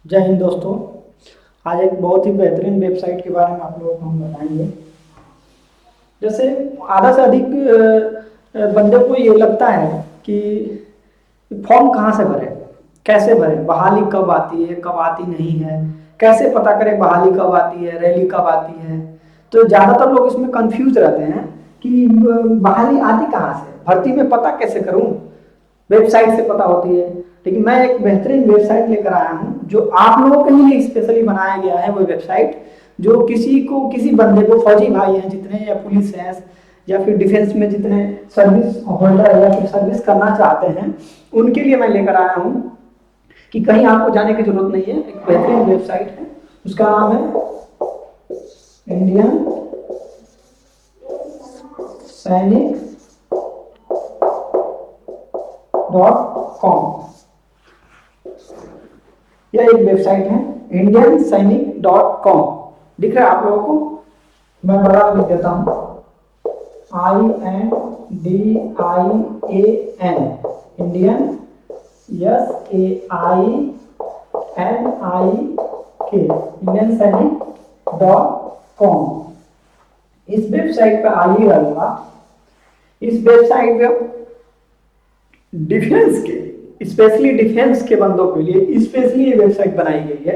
जय हिंद दोस्तों। आज एक बहुत ही बेहतरीन वेबसाइट के बारे में आप लोगों को हम बताएंगे। जैसे आधा से अधिक बंदे को ये लगता है कि फॉर्म कहाँ से भरें, कैसे भरें, बहाली कब आती है, कब आती नहीं है, कैसे पता करें बहाली कब आती है, रैली कब आती है। तो ज़्यादातर लोग इसमें कंफ्यूज रहते हैं कि बहाली आती कहाँ से, भर्ती में पता कैसे करूँ। वेबसाइट से पता होती है, लेकिन मैं एक बेहतरीन वेबसाइट लेकर आया हूँ जो आप लोगों के लिए स्पेशली बनाया गया है। वो वेबसाइट जो किसी बंदे को, फौजी भाई हैं जितने, या पुलिस हैं, या फिर डिफेंस में जितने सर्विस होल्डर या फिर सर्विस करना चाहते हैं, उनके लिए मैं लेकर आया हूँ कि कहीं आपको जाने की जरूरत नहीं है। एक बेहतरीन वेबसाइट है, उसका नाम है इंडियन सैनिक .com। यह एक वेबसाइट है indiansainik.com। दिख रहा है आप लोगों को? मैं बड़ा लिख देता हूँ, INDIAN, इंडियन, SAINIK, indiansainik.com। इस वेबसाइट पर आइएगा। इस वेबसाइट पे डिफेंस के, स्पेशली डिफेंस के बंदों के लिए स्पेशली ये वेबसाइट बनाई गई है।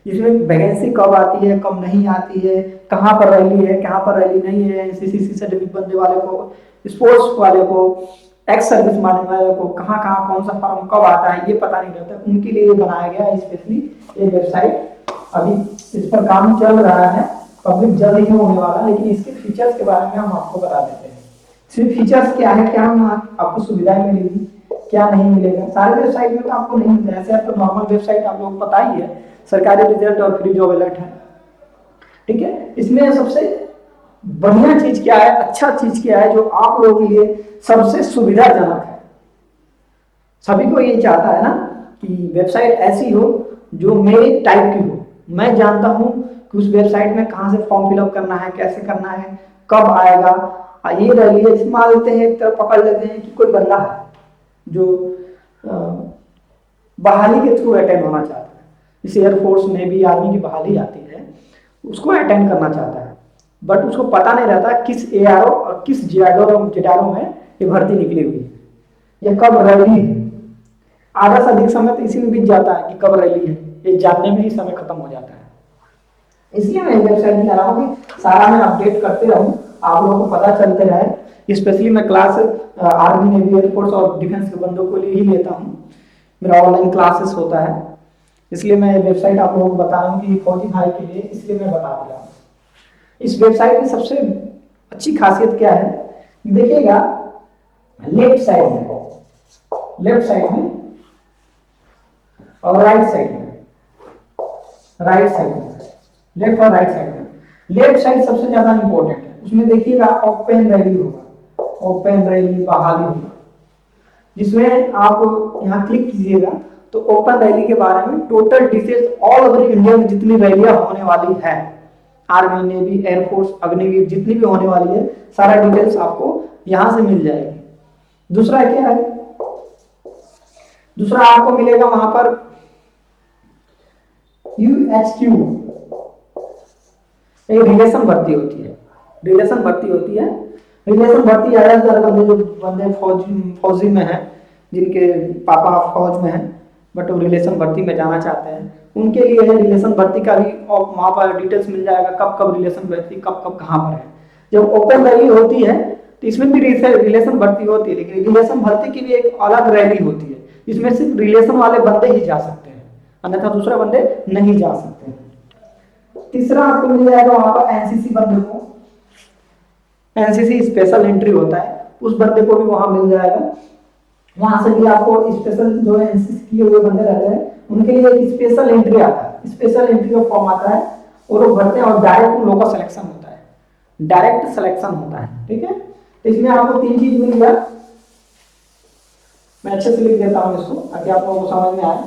इसमें वैकेंसी कब आती है, कब नहीं आती है, कहाँ पर रैली है, कहाँ पर रैली नहीं है, एनसीसी सर्टिफिकेट बंदे वाले को, स्पोर्ट्स वाले को, एक्स सर्विस मारने वाले को, कहाँ कहाँ कौन सा फॉर्म कब आता है ये पता नहीं रहता, उनके लिए ये बनाया गया है स्पेशली ये वेबसाइट। अभी इस पर काम चल रहा है, पब्लिक जल्द ही होने वाला, लेकिन इसके फीचर्स के बारे में हम आपको बता देते हैं। सिर्फ फीचर्स क्या है, क्या आपको सुविधाएं मिलेगी, क्या नहीं मिलेगा। सारे वेबसाइट में तो आपको नहीं मिलता है। ऐसे आपको नॉर्मल वेबसाइट आप लोगों को पता ही है, सरकारी रिजल्ट और फ्री जॉब अलर्ट है, ठीक है। इसमें सबसे बढ़िया चीज क्या है, अच्छा चीज क्या है, जो आप लोगों के लिए सबसे सुविधाजनक है। सभी को ये चाहता है ना कि वेबसाइट ऐसी हो जो मेरे टाइप की हो। मैं जानता हूँ कि उस वेबसाइट में कहाँ से फॉर्म फिलअप करना है, कैसे करना है, कब आएगा। ये रैली है, मान लेते हैं एक तरफ पकड़ लेते हैं कि कोई बंदा है जो बहाली के थ्रू अटेंड होना चाहता है, जैसे एयरफोर्स में भी आर्मी की बहाली आती है, उसको अटेंड करना चाहता है, बट उसको पता नहीं रहता किस एआरओ और किस जेडारो में ये भर्ती निकली हुई है या कब रैली है। आधा से अधिक समय तो इसी में बीत जाता है कि कब रैली है, ये जानने में ही समय खत्म हो जाता है। इसलिए मैं वेबसाइट में रहा हूँ कि सारा मैं अपडेट करते रहूँ, आप लोगों को पता चलते रहे। स्पेशली मैं क्लास आर्मी, नेवी, एयरफोर्स और डिफेंस के बंदों को लिए ही लेता हूँ। मेरा ऑनलाइन क्लासेस होता है, इसलिए मैं वेबसाइट आप लोगों को बता रहा हूँ कि फौजी भाई के लिए, इसलिए मैं बता रहा हूँ। इस वेबसाइट की सबसे अच्छी खासियत क्या है, देखिएगा लेफ्ट साइड में और राइट साइड में, लेफ्ट और राइट साइड में। लेफ्ट साइड सबसे ज्यादा इंपॉर्टेंट है। उसमें देखिएगा ओपन रैली होगा, ओपन रैली बहाली होगा, जिसमें आप यहाँ क्लिक कीजिएगा तो ओपन रैली के बारे में total details all over India में जितनी रैलियां होने वाली है, आर्मी, नेवी, एयरफोर्स, अग्निवीर, जितनी भी होने वाली है, सारा डिटेल्स आपको यहाँ से मिल जाएगी। दूसरा क्या है, दूसरा आपको मिलेगा वहां पर UHQ, एक रिलेशन भर्ती होती है। रिलेशन भर्ती ज्यादातर बंदे फौजी में है, जिनके पापा फौज में है, बट वो रिलेशन भर्ती में जाना चाहते हैं, उनके लिए है। रिलेशन भर्ती का भी वहां पर डिटेल्स मिल जाएगा, कब कब रिलेशन भर्ती, कब कब कहाँ पर है। जब ओपन रैली होती है तो इसमें भी रिलेशन भर्ती होती है, लेकिन रिलेशन भर्ती की भी एक अलग रैली होती है, इसमें सिर्फ रिलेशन वाले बंदे ही जा सकते हैं, अन्यथा दूसरे बंदे नहीं जा सकते हैं। तीसरा आपको मिल जाएगा वहां पर एनसीसी बंदे को, एनसीसी स्पेशल एंट्री होता है, उस बंदे को भी वहां मिल जाएगा। वहां से भी आपको स्पेशल जो एनसीसी किए हुए बंदे रहते हैं उनके लिए एक स्पेशल एंट्री आता है, स्पेशल एंट्री का फॉर्म आता है, और वो भरते हैं और डायरेक्ट उन लोगों का सिलेक्शन होता है, डायरेक्ट सिलेक्शन होता है, ठीक है। इसमें आपको 3 चीज मिल गया। मैं अच्छे से लिख देता हूँ इसको ताकि आप लोगों को समझ में आए।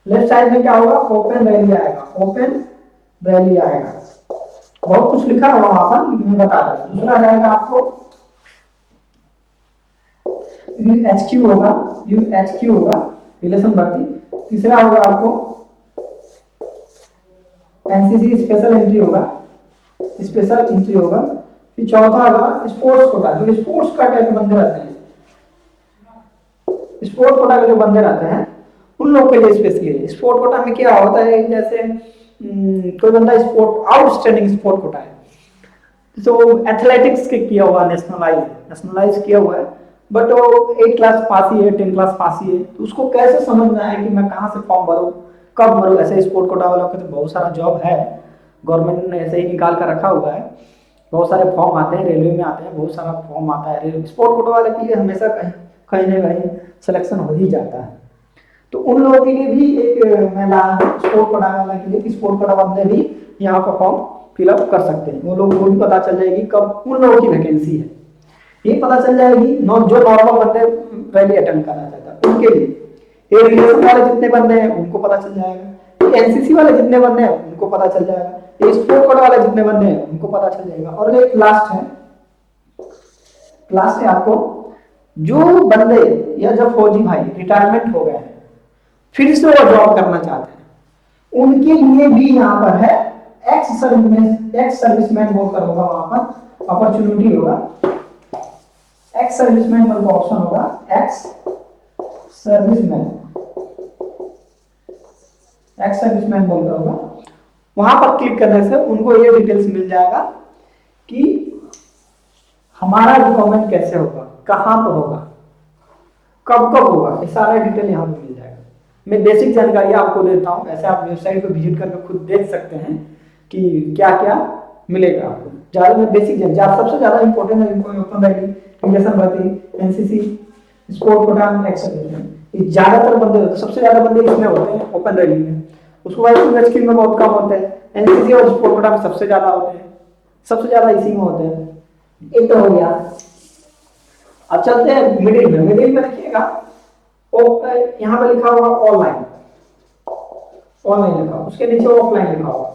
लेफ्ट साइड में क्या होगा, ओपन रैली आएगा, ओपन रैली आएगा, बहुत कुछ लिखा होगा वहां पर, लेकिन मैं बता दूं। दूसरा रहेगा आपको UHQ होगा, रिलेशन भर्ती। तीसरा होगा आपको एनसीसी स्पेशल एंट्री होगा, स्पेशल एंट्री होगा। फिर चौथा होगा स्पोर्ट्स कोटा, जो स्पोर्ट्स कोटा के बंदे रहते हैं, स्पोर्ट कोटा के जो बंदे रहते हैं उन लोग के लिए स्पेशली है। स्पोर्ट कोटा में क्या होता है, जैसे कोई बंदा स्पोर्ट आउटस्टैंडिंग स्पोर्ट कोटा है, तो एथलेटिक्स के किया हुआ, नेशनलाइज किया हुआ है, बट वो 8 क्लास पास ही है, 10 क्लास पास ही है, तो उसको कैसे समझना है कि मैं कहाँ से फॉर्म भरूँ, कब भरूँ। ऐसे स्पोर्ट कोटा वालों के तो बहुत सारा जॉब है, गवर्नमेंट ने ऐसे ही निकाल कर रखा हुआ है, बहुत सारे फॉर्म आते हैं, रेलवे में आते हैं, बहुत सारा फॉर्म आता है। स्पोर्ट कोटा वाले के लिए हमेशा कहीं कहीं ना कहीं सिलेक्शन हो ही जाता है। तो उन लोगों के लिए भी एक मैं स्पोर्ट कोटा वाला के लिए स्पोर्ट कोटा बंदे भी यहाँ पर फॉर्म फिलअप कर सकते हैं। वो लोग को भी पता चल जाएगी कब उन लोगों की वैकेंसी है, ये पता चल जाएगी। जो नॉर्मल बंदे रैली अटेंड करना चाहता है उनके लिए, ये रिलेशन वाले जितने बंदे हैं उनको पता चल जाएगा, एनसीसी वाले जितने बंदे हैं उनको पता चल जाएगा, ये स्पोर्ट कोटा वाले जितने बंदे हैं उनको पता चल जाएगा। और एक लास्ट है आपको, जो बंदे या जब फौजी भाई रिटायरमेंट हो गए हैं फिर से वो जॉब करना चाहते हैं, उनके लिए भी यहाँ पर है एक्स सर्विसमैन बोलकर होगा, वहां पर अपॉर्चुनिटी होगा, एक्स सर्विसमैन का ऑप्शन होगा, एक्स सर्विसमैन बोलकर होगा। वहां पर क्लिक करने से उनको ये डिटेल्स मिल जाएगा कि हमारा रिक्वायरमेंट कैसे होगा, कहाँ पर होगा, कब होगा, ये सारा डिटेल यहाँ पे मिल जाएगा। मैं बेसिक जानकारी आपको देता हूँ, ऐसे आप वेबसाइट पे विजिट करके खुद देख सकते हैं कि क्या क्या मिलेगा आपको। ज्यादा में बेसिक सबसे ज्यादा इंपॉर्टेंट है ओपन रैली, इंजेक्शन भर्ती, एनसीसी, स्पोर्ट कोटा, एक्सर्विसमैन, ये ज्यादातर बंदे होते हैं, सबसे ज्यादा बंदे इसमें होते हैं ओपन रैली में। उसको बाद स्किल में बहुत कम होते हैं, एनसीसी और स्पोर्ट कोटा में सबसे ज्यादा होते हैं, सबसे ज्यादा इसी में होते हैं। एक तो हो गया। अब चलते हैं मिडिल में देखिएगा, यहाँ पे लिखा होगा ऑनलाइन लिखा, उसके नीचे ऑफलाइन लिखा होगा,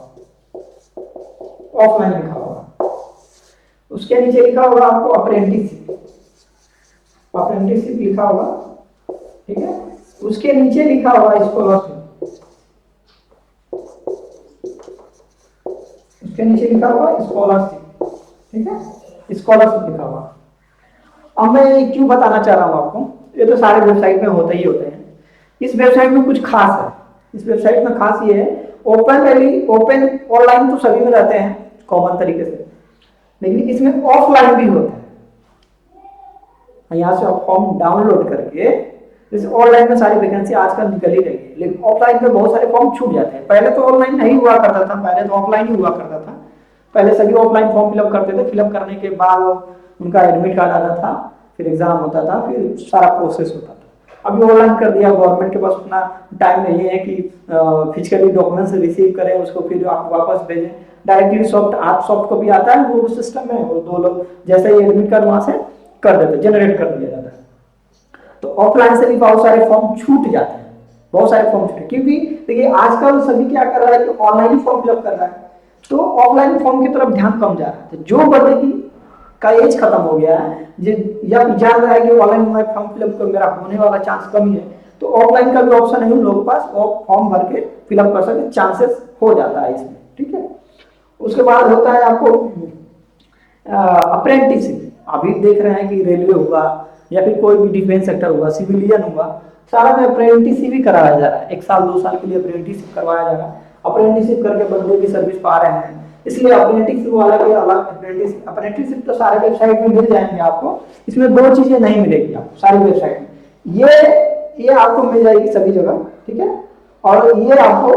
उसके नीचे लिखा होगा आपको अप्रेंटिसशिप लिखा होगा, ठीक है। उसके नीचे लिखा होगा स्कॉलरशिप, ठीक है, स्कॉलरशिप लिखा होगा। अब मैं क्यों बताना चाह रहा हूँ आपको, ये तो सारे वेबसाइट में होते ही होते हैं, इस वेबसाइट में कुछ खास है। इस वेबसाइट में खास ये है, ओपन ऑनलाइन तो सभी में रहते हैं कॉमन तरीके से, लेकिन इसमें ऑफलाइन भी होता है। यहाँ से आप फॉर्म डाउनलोड करके, जैसे ऑनलाइन में सारी वैकेंसी आजकल निकल ही रही है, लेकिन ऑफलाइन में बहुत सारे फॉर्म छूट जाते हैं। पहले तो ऑनलाइन नहीं हुआ करता था, पहले तो ऑफलाइन ही हुआ करता था। पहले सभी ऑफलाइन फॉर्म फिलअप करते थे, फिलअप करने के बाद उनका एडमिट कार्ड आता था, फिर एग्जाम होता था, फिर सारा प्रोसेस होता था। अभी ऑनलाइन कर दिया, गवर्नमेंट के पास उतना टाइम नहीं है कि फिजिकली डॉक्यूमेंट्स रिसीव करें, उसको फिर आप वापस भेजें। डायरेक्टली सॉफ्ट कॉपी आता है, वो सिस्टम है, वो 2 लोग जैसे ही एडमिट कार्ड वहां से कर देते, जनरेट कर दिया जाता है। तो ऑफलाइन से भी बहुत सारे फॉर्म छूट जाते हैं, क्योंकि देखिए आजकल सभी क्या कर रहा है कि ऑनलाइन ही फॉर्म फिलअप कर रहा है, तो ऑफलाइन फॉर्म की तरफ ध्यान कम जा रहा है। तो जो बंदे की का एज खत्म हो गया है, या जान रहा है कि ऑनलाइन में फॉर्म फिलअप कर मेरा होने वाला चांस कम ही है, तो ऑफलाइन का भी ऑप्शन है उन लोगों के पास, वो फॉर्म भर के फिलअप कर सकते, चांसेस हो जाता है इसमें, ठीक है। उसके बाद होता है आपको अप्रेंटिसशिप। अभी देख रहे हैं कि रेलवे हुआ या फिर कोई भी डिफेंस सेक्टर हुआ, सिविलियन हुआ, सारा में अप्रेंटिसशिप ही कराया जा रहा है। 1 साल 2 साल के लिए अप्रेंटिसशिप करवाया जा रहा है। अप्रेंटिसशिप करके बंदे भी सर्विस पा रहे हैं, इसलिए अप्रेंटिसशिप वाला के अलग अप्रेंटिसशिप तो सारे वेबसाइट में मिल जाएंगे आपको। इसमें 2 चीजें नहीं मिलेगी आपको सारी वेबसाइट में, ये आपको मिल जाएगी सभी जगह, ठीक है, और ये आपको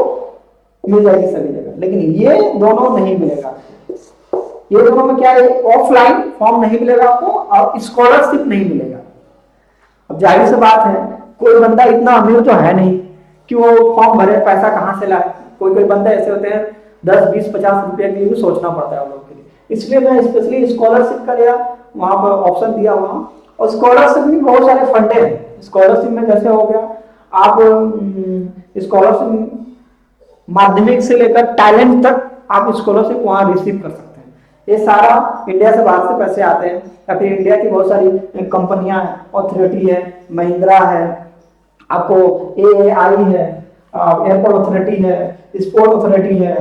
मिल जाएगी सभी जगह, लेकिन ये दोनों नहीं मिलेगा। ये दोनों में क्या है, ऑफलाइन फॉर्म नहीं मिलेगा आपको और स्कॉलरशिप नहीं मिलेगा। अब जाहिर सी बात है, कोई बंदा इतना अमीर तो है नहीं कि वो फॉर्म भरे, पैसा कहाँ से लाए। कोई बंदे ऐसे होते हैं 10, 20, 50 रुपए के लिए भी सोचना पड़ता है उन लोगों के लिए, इसलिए मैं स्पेशली स्कॉलरशिप का लिया, वहां पर ऑप्शन दिया हुआ। और स्कॉलरशिप में बहुत सारे फंडे हैं। स्कॉलरशिप में जैसे हो गया, आप स्कॉलरशिप माध्यमिक से लेकर टैलेंट तक आप स्कॉलरशिप वहां रिसीव कर सकते हैं। ये सारा इंडिया से बाहर से पैसे आते हैं, या फिर इंडिया की बहुत सारी कंपनियां हैं, ऑथोरिटी है, महिंद्रा है, आपको AAI है, एयरपोर्ट अथॉरिटी है, स्पोर्ट अथॉरिटी है,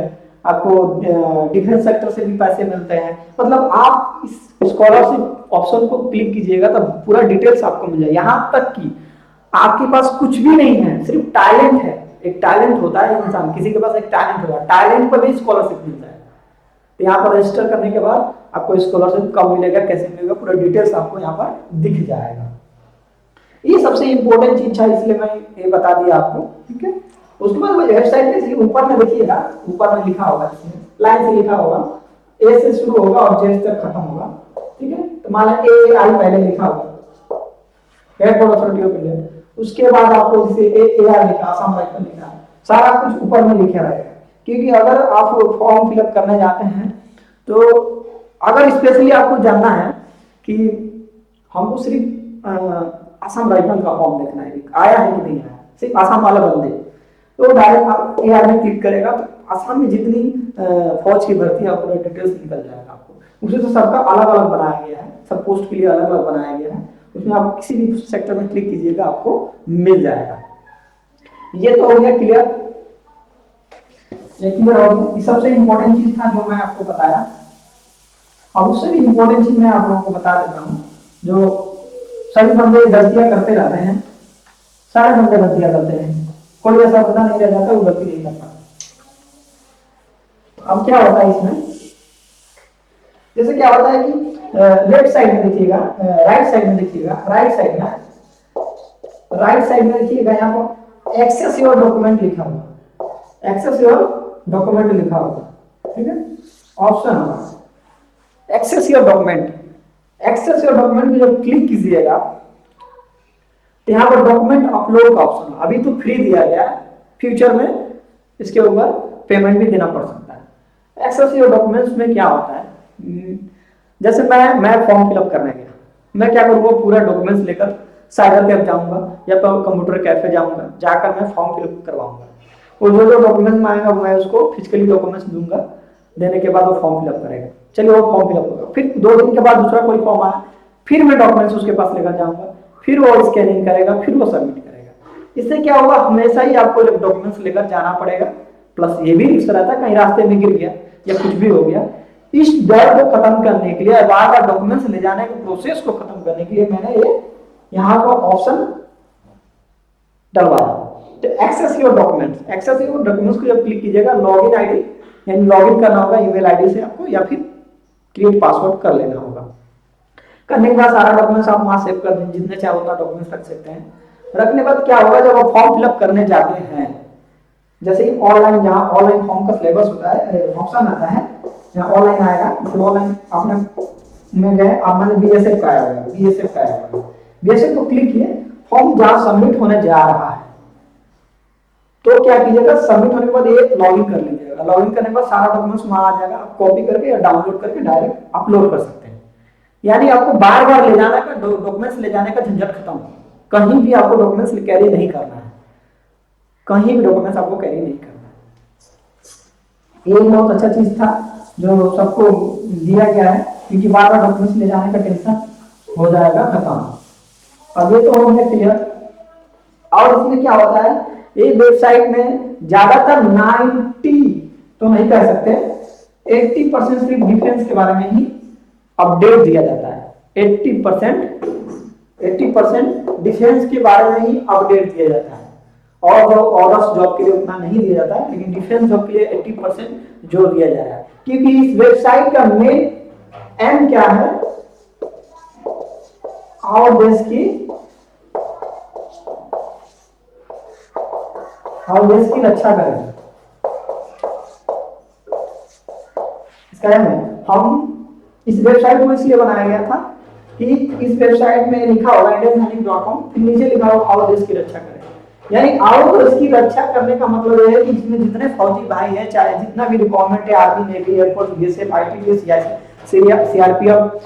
आपको डिफेंस सेक्टर से भी पैसे मिलते हैं। मतलब आप इस स्कॉलरशिप ऑप्शन को क्लिक कीजिएगा तो पूरा डिटेल्स आपको मिल जाए। यहाँ तक कि आपके पास कुछ भी नहीं है, सिर्फ टैलेंट है, एक टैलेंट होता है इंसान, किसी के पास एक टैलेंट होगा, टैलेंट पर भी स्कॉलरशिप मिलता है। तो यहाँ पर रजिस्टर करने के बाद आपको स्कॉलरशिप कब मिलेगा, कैसे मिलेगा, पूरा डिटेल्स आपको यहाँ पर दिख जाएगा। ये सबसे इंपॉर्टेंट चीज है, इसलिए मैं ये बता दिया आपको, ठीक है। उसके बाद वेबसाइट के ऊपर में देखिएगा, ऊपर में लिखा होगा, इसमें लाइन से लिखा होगा, ए से शुरू होगा और जे तक खत्म होगा, ठीक है। तो मान लो ए आई पहले लिखा होगा, एयरपोर्ट अथॉरिटी ऑफ इंडिया, उसके बाद आपको जैसे ए आर लिखा, आसाम राइफल लिखा, सारा कुछ ऊपर में लिखा रहेगा। क्योंकि अगर आप फॉर्म फिलअप करने जाते हैं तो अगर स्पेशली आपको जानना है कि हमको सिर्फ आसाम राइफल का फॉर्म देखना है, आया है कि नहीं आया, सिर्फ आसाम वाला बंदे, तो डायरेक्ट आप एआर में क्लिक करेगा तो आसाम में जितनी फौज की भर्ती है पूरा डिटेल्स निकल जाएगा आपको। उसे तो सबका अलग अलग बनाया गया है, सब पोस्ट के लिए अलग अलग बनाया गया है, उसमें आप किसी भी सेक्टर में क्लिक कीजिएगा आपको मिल जाएगा। ये तो हो गया क्लियर, ये क्लियर हो गया। सबसे इंपॉर्टेंट चीज था जो मैं आपको बताया। अब उससे भी इंपॉर्टेंट चीज मैं आप लोगों को बता देता हूँ, जो सभी बंदे गलतियां करते रहते हैं, सारे बंदे गलतियां करते हैं, कोई ऐसा बंदा नहीं रह जाता वो गलती नहीं करता। अब क्या होता है इसमें, जैसे क्या होता है कि लेफ्ट साइड में देखिएगा, राइट साइड में देखिएगा, राइट साइड में देखिएगा, यहाँ पर एक्सेस योर डॉक्यूमेंट लिखा हुआ, एक्सेस योर डॉक्यूमेंट लिखा हुआ, ठीक है। ऑप्शन होगा access your document, access your document में जब क्लिक कीजिएगा तो यहाँ पर डॉक्यूमेंट अपलोड का ऑप्शन, अभी तो फ्री दिया गया है, फ्यूचर में इसके ऊपर पेमेंट भी देना पड़ सकता है। एक्सेस योर डॉक्यूमेंट्स में क्या होता है, जैसे मैं फॉर्म फिलअप करने गया, मैं क्या करूँगा, पूरा डॉक्यूमेंट्स लेकर साइबर कैफ जाऊंगा या तो कंप्यूटर कैफे जाऊंगा, जाकर मैं फॉर्म फिलअप करवाऊंगा, और जो डॉक्यूमेंट्स मांगेगा मैं उसको फिजिकली डॉक्यूमेंट्स दूंगा, देने के बाद वो फॉर्म फिलअप करेगा, चलिए वो फॉर्म फिलअप होगा, फिर 2 दिन के बाद दूसरा कोई फॉर्म आया, फिर मैं डॉक्यूमेंट्स उसके पास लेकर जाऊंगा, फिर वो स्कैनिंग करेगा, फिर वो सबमिट करेगा। इससे क्या होगा, हमेशा ही आपको डॉक्यूमेंट्स लेकर जाना पड़ेगा, प्लस ये भी रिस्क रहता है कहीं रास्ते में गिर गया या कुछ भी हो गया। इस डर को खत्म करने के लिए, बार बार डॉक्यूमेंट्स ले जाने के प्रोसेस को खत्म करने के लिए मैंने ये यहाँ का ऑप्शन डलवाया। तो access your documents, access your documents को जब क्लिक कीजिएगा, लॉगिन आईडी यानी लॉगिन करना होगा ईमेल आईडी से आपको, या फिर क्रिएट पासवर्ड कर लेना होगा। करने के बाद सारा डॉक्यूमेंट्स आप वहां सेव कर दें, जितने चाहे उतना डॉक्यूमेंट्स रख सकते हैं। रखने के बाद क्या होगा, जब आप फॉर्म फिलअप करने जाते हैं, जैसे कि ऑनलाइन, जहाँ ऑनलाइन फॉर्म का सिलेबस होता है, ऑप्शन आता है, यहाँ ऑनलाइन आएगा, ऑनलाइन आपने में गए, आप मैंने बीएसएफ का आया होगा, बीएसएफ का आया होगा, बीएसएफ को क्लिक किए, फॉर्म जहाँ सबमिट होने जा रहा है, तो क्या कीजिएगा, सबमिट होने के बाद ये लॉगिन कर लीजिएगा, लॉगिन करने के बाद सारा डॉक्यूमेंट्स वहां आ जाएगा, आप कॉपी करके या डाउनलोड करके डायरेक्ट अपलोड कर सकते हैं। यानी आपको बार बार ले जाने का, डॉक्यूमेंट्स ले जाने का झंझट खत्म, कहीं भी आपको डॉक्यूमेंट्स कैरी नहीं करना है, कहीं भी डॉक्यूमेंट्स आपको कैरी नहीं करना है। ये बहुत अच्छा चीज था जो सबको दिया गया है, क्योंकि बार बार डॉक्यूमेंट्स ले जाने का टेंशन हो जाएगा खत्म। अब ये तो हो गया क्लियर। और इसमें क्या होता है, ये वेबसाइट में ज्यादातर 90 तो नहीं कह सकते, 80% सिर्फ डिफेंस के बारे में ही अपडेट दिया जाता है। 80% डिफेंस के बारे में ही अपडेट दिया जाता है, और जो ऑर्डर्स जॉब के लिए उतना नहीं दिया जाता है, लेकिन डिफेंस जॉब के लिए 80% जोर दिया जा रहा है। क्योंकि इस वेबसाइट का मेन एम क्या है, और देश की रक्षा करें, इसका एम है। हम इस वेबसाइट को इसलिए बनाया गया था कि इस वेबसाइट में लिखा होगा indiansainik.com, फिर नीचे लिखा होगा और देश की रक्षा करें। यानी और देश की रक्षा करने का मतलब यह है कि इसमें जितने फौजी भाई हैं, चाहे जितना भी रिक्वायरमेंट है, army, navy, air force, BSF, ITBP, CRPF,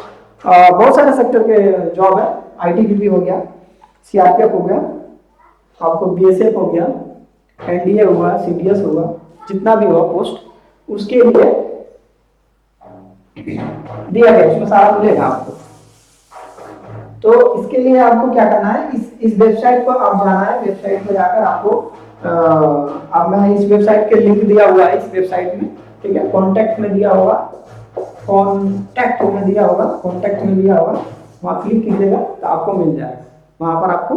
बहुत सारे सेक्टर के जॉब है, आईटीबीपी हो गया, सीआरपीएफ हो गया, आपको बीएसएफ हो गया, एनडीए हुआ, सीडीएस हुआ, जितना भी हुआ पोस्ट, उसके लिए दिया गया, उसमें सारा मिलेगा आपको। तो इसके लिए आपको क्या करना है, इस वेबसाइट पर आप जाना है, वेबसाइट पर जाकर आपको अब मैं इस वेबसाइट के लिंक दिया हुआ है इस वेबसाइट में, ठीक है, कॉन्टैक्ट में दिया होगा, कॉन्टैक्ट में दिया होगा, कॉन्टैक्ट में दिया होगा, वहाँ क्लिक कीजिएगा तो आपको मिल जाएगा, वहाँ पर आपको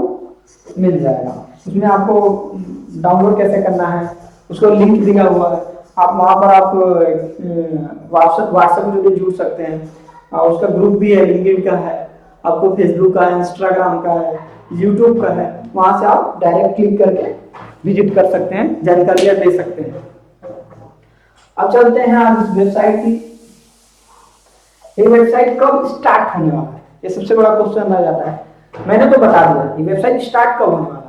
मिल जाएगा। उसमें आपको डाउनलोड कैसे करना है उसको लिंक दिया हुआ है, आप वहाँ पर आप व्हाट्सएप में जुड़ सकते हैं, और उसका ग्रुप भी है, लिंक्डइन का है, आपको फेसबुक का है, इंस्टाग्राम का है, यूट्यूब का है, वहाँ से आप डायरेक्ट क्लिक करके विजिट कर सकते हैं, जानकारियाँ ले सकते हैं। अब चलते हैं आज इस वेबसाइट की, ये वेबसाइट कब स्टार्ट होने वाला है, ये सबसे बड़ा क्वेश्चन रह जाता है। मैंने तो बता दिया ये वेबसाइट स्टार्ट कब होने वाला है,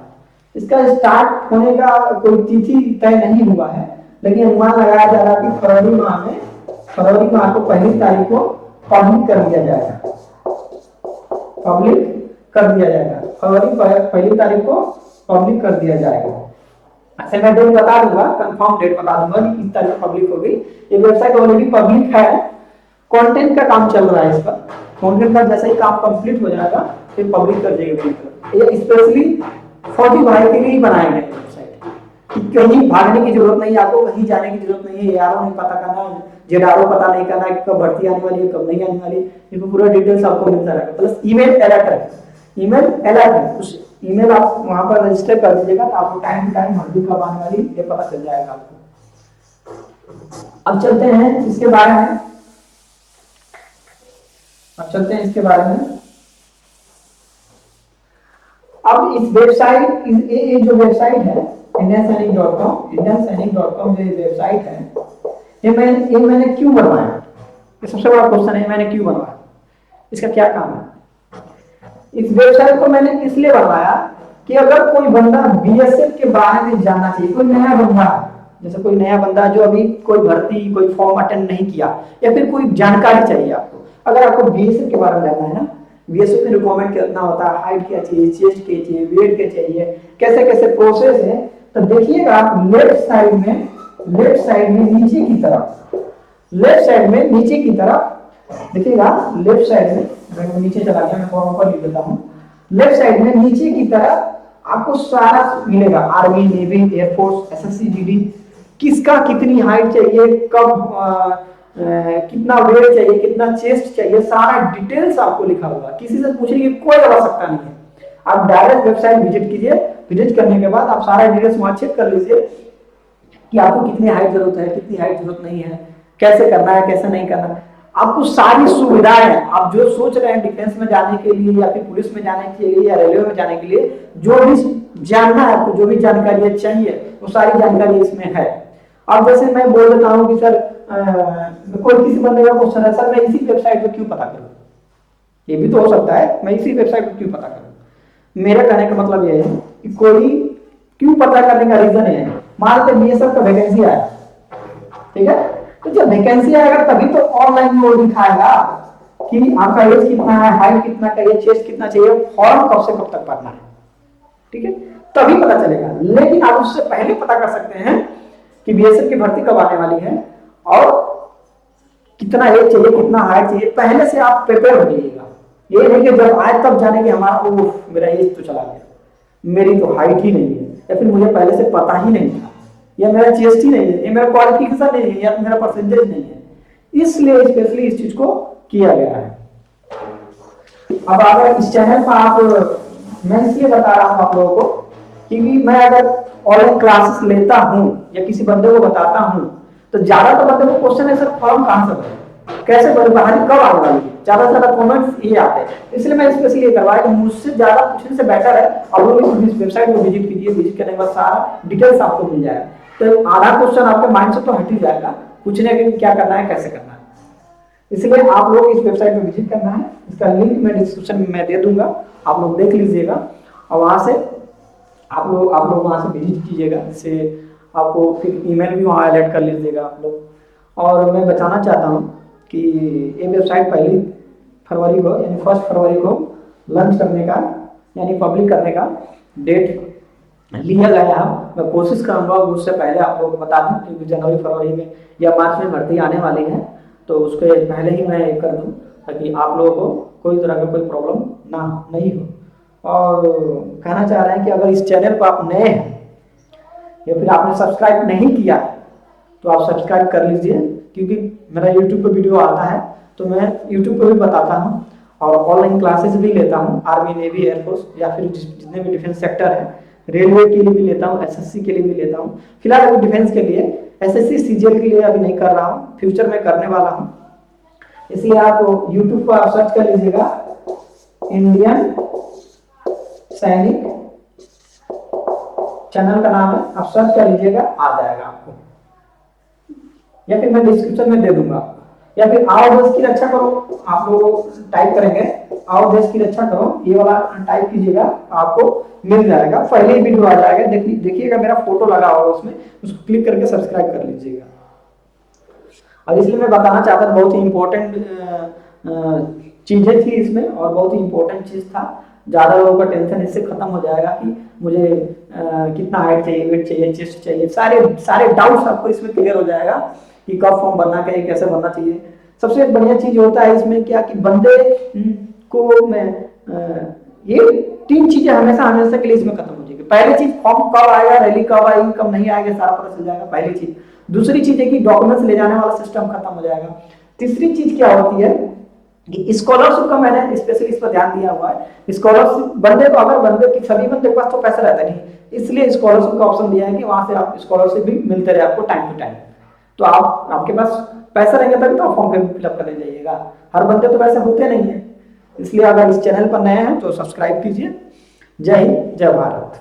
इसका स्टार्ट होने का कोई तिथि तय नहीं हुआ है, लेकिन अनुमान लगाया जा रहा है कि फरवरी माह को 1 तारीख को पब्लिक कर दिया जाएगा, पब्लिक कर दिया जाएगा, फरवरी 1 तारीख को पब्लिक कर दिया जाएगा। अच्छा मैं डेट बता दूंगा, कंफर्म डेट बता दूंगा कि किस तारीख पब्लिक होगी। ये वेबसाइट ऑलरेडी पब्लिक है, कंटेंट का काम चल रहा है, इस पर कंटेंट का जैसे ही काम कंप्लीट हो जाएगा फिर पब्लिक कर देंगे। ये स्पेशली फौजी भाई के लिए ही बनाया गया वेबसाइट, कहीं भागने की जरूरत नहीं, आपको कहीं जाने की जरूरत नहीं है, यारों नहीं पता करना, जेडारो पता नहीं करना है कब भर्ती आने वाली है कब नहीं आने वाली, इसमें पूरा डिटेल्स आपको मिलता रहेगा। प्लस ईमेल अलर्ट है, ईमेल अलर्ट है, उस ईमेल आप वहां पर रजिस्टर कर दीजिएगा तो आपको टाइम टू टाइम भर्ती कब आने वाली ये पता चल जाएगा आपको। अब चलते हैं इसके बारे में, अब इस वेबसाइट, ये जो वेबसाइट है indiansainik.com जो वेबसाइट है, ये मैंने क्यों बनवाया, ये सबसे बड़ा क्वेश्चन है, मैंने क्यों बनवाया, इसका क्या काम है। इस वेबसाइट को मैंने इसलिए बनवाया कि अगर कोई बंदा बीएसएफ के बारे में जानना चाहिए, कोई नया बंदा, जैसे कोई नया बंदा जो अभी कोई भर्ती कोई फॉर्म अटेंड नहीं किया, या फिर कोई जानकारी चाहिए आपको, अगर आपको बीएसएफ के बारे में जानना है ना, बीएसएफ में रिक्वायरमेंट कितना होता है, हाइट क्या चाहिए, चेस्ट क्या चाहिए, वेट क्या चाहिए, कैसे कैसे प्रोसेस है, तो देखिएगा आप लेफ्ट साइड में नीचे की तरफ, देखिएगा लेफ्ट साइड में, मैं नीचे चला गया, मैं फॉर्म पर लिख देता हूँ, लेफ्ट साइड में नीचे की तरफ आपको सारा मिलेगा, army, navy, air force, SSC, GD, किसका कितनी हाइट चाहिए, कब कितना वेट चाहिए, कितना चेस्ट चाहिए, सारा डिटेल्स आपको लिखा होगा, किसी से पूछने की कोई आवश्यकता नहीं है। आप डायरेक्ट वेबसाइट विजिट कीजिए, विजिट करने के बाद आप सारा डिटेल्स वहां चेक कर लीजिए कि आपको कितनी हाइट जरूरत है, कितनी हाइट जरूरत नहीं है, कैसे करना है, कैसे नहीं करना है, आपको सारी सुविधाएं, आप जो सोच रहे हैं डिफेंस में जाने के लिए या फिर पुलिस में जाने के लिए या रेलवे में जाने के लिए, जो भी जानना है आपको, जो भी जानकारी चाहिए वो सारी जानकारी इसमें है। अब जैसे मैं बोल देता हूँ कि सर कोई किसी बंदे का क्वेश्चन है, सर मैं इसी वेबसाइट पे क्यों पता करूं, ये भी तो हो सकता है, मैं इसी वेबसाइट पे क्यों पता करूं। मेरा कहने का मतलब ये है कि कोई क्यों पता करने का रीजन है, मान लेते बीएसएफ का वैकेंसी आया, ठीक है, तो जब वैकेंसी आएगा तभी तो ऑनलाइन वो दिखाएगा कि आपका एज कितना है, हाइट कितना चाहिए, चेस्ट कितना चाहिए, फॉर्म कब से कब तक भरना है, ठीक है, तभी पता चलेगा। लेकिन आप उससे पहले पता कर सकते हैं कि बीएसएफ की भर्ती कब आने वाली है और कितना एज चाहिए, कितना हाइट चाहिए, पहले से आप प्रिपेयर हो जाइएगा। ये नहीं कि जब आए तब जाने कि हमारा मेरा एज तो चला गया, मेरी तो हाइट ही नहीं है, या फिर मुझे पहले से पता ही नहीं था, या मेरा चेस्ट ही नहीं है, या मेरा क्वालिफिकेशन नहीं है, या मेरा परसेंटेज नहीं है, इसलिए स्पेशली इस चीज को किया गया है। अब अगर इस चैनल पर आप, मैं इसलिए बता रहा हूँ आप लोगों को क्योंकि मैं अगर ऑनलाइन क्लासेस लेता हूँ या किसी बंदे को बताता हूँ तो ज्यादा तो बंदे को क्वेश्चन है सर फॉर्म कहाँ से भरे, कैसे भरे, बाहर कब आने वाली है, ज्यादा से ज्यादा कमेंट्स ये आते हैं, इसलिए मैं स्पेशली ये करवाया कि मुझसे ज्यादा पूछने से बेटर है आप लोग इस वेबसाइट को विजिट कीजिए, विजिट करने के बाद सारा डिटेल्स आपको मिल जाएगा, तो आधा क्वेश्चन आपके माइंड से तो हट ही जाएगा, पूछने के क्या करना है, कैसे करना है। इसलिए आप लोग इस वेबसाइट पे विजिट करना है, इसका लिंक मैं डिस्क्रिप्शन में दे दूंगा, आप लोग देख लीजिएगा और वहां से आप लोग वहां से विजिट कीजिएगा, जिससे आपको फिर ईमेल भी वहाँ अलर्ट कर लीजिएगा आप लोग। और मैं बताना चाहता हूँ कि ये वेबसाइट 1 फरवरी को यानी 1 फरवरी को लॉन्च करने का यानी पब्लिक करने का डेट लिया गया है। मैं कोशिश करूँगा उससे पहले आप लोगों को बता दूँ, क्योंकि जनवरी फरवरी में या मार्च में भर्ती आने वाली है, तो उसके पहले ही मैं कर दूँ ताकि आप लोगों को कोई तरह का कोई प्रॉब्लम नहीं हो। और कहना चाह रहे हैं कि अगर इस चैनल पर आप नए हैं या फिर आपने सब्सक्राइब नहीं किया तो आप सब्सक्राइब कर लीजिए, क्योंकि मेरा यूट्यूब पे वीडियो आता है तो मैं यूट्यूब पे भी बताता हूँ और ऑनलाइन क्लासेस भी लेता हूँ, आर्मी, नेवी, एयरफोर्स या फिर जितने भी डिफेंस सेक्टर है, रेलवे के लिए भी लेता हूँ, एसएससी के लिए भी लेता हूँ। फिलहाल अभी डिफेंस के लिए, एसएससी सीजीएल के लिए अभी नहीं कर रहा हूँ, फ्यूचर में करने वाला हूँ। इसलिए आप यूट्यूब पर आप सर्च कर लीजिएगा इंडियन सैनिक, चैनल का नाम है, आप सर्च कर लीजिएगा, आ जाएगा आपको, या फिर मैं डिस्क्रिप्शन में दे दूंगा। या फिर आओ देश की रक्षा करो, आप लोग टाइप करेंगे आओ देश की रक्षा करो, ये वाला टाइप कीजिएगा, आपको मिल जाएगा, पहले ही वीडियो आ जाएगा। देखिएगा मेरा फोटो लगा होगा उसमें, उसको क्लिक करके सब्सक्राइब कर लीजिएगा। और इसलिए मैं बताना चाहता था, बहुत ही इंपॉर्टेंट चीजें थी इसमें और बहुत ही इंपॉर्टेंट चीज था। ज्यादा लोगों का टेंशन इससे खत्म हो जाएगा कि मुझे कितना हाइट चाहिए, वेट चाहिए, चेस्ट चाहिए, सारे सारे डाउट्स आपको इसमें क्लियर हो जाएगा कि कब फॉर्म भरना चाहिए, कैसे भरना चाहिए। सबसे बढ़िया चीज होता है इसमें क्या कि बंदे को मैं ये 3 चीजें हमेशा हमेशा के लिए इसमें खत्म हो जाएगी। पहली चीज, फॉर्म कब आएगा, रैली कब आएगी, कब नहीं आएगा, सारा पता चल जाएगा, पहली चीज। दूसरी चीज है कि डॉक्यूमेंट्स ले जाने वाला सिस्टम खत्म हो जाएगा। तीसरी चीज क्या होती है कि स्कॉलरशिप का मैंने स्पेशली इस पर ध्यान दिया हुआ है। स्कॉलरशिप बंदे को, अगर बंदे की सभी बंदे के पास तो पैसा रहता नहीं, इसलिए स्कॉलरशिप का ऑप्शन दिया है कि वहां से आप स्कॉलरशिप भी मिलते रहे आपको टाइम टू टाइम। तो आपके पास पैसा रहेंगे तभी तो आप फॉर्म फिलअप करने जाइएगा, हर बंदे तो वैसे होते नहीं है। इसलिए अगर इस चैनल पर नए हैं तो सब्सक्राइब कीजिए। जय हिंद, जय भारत।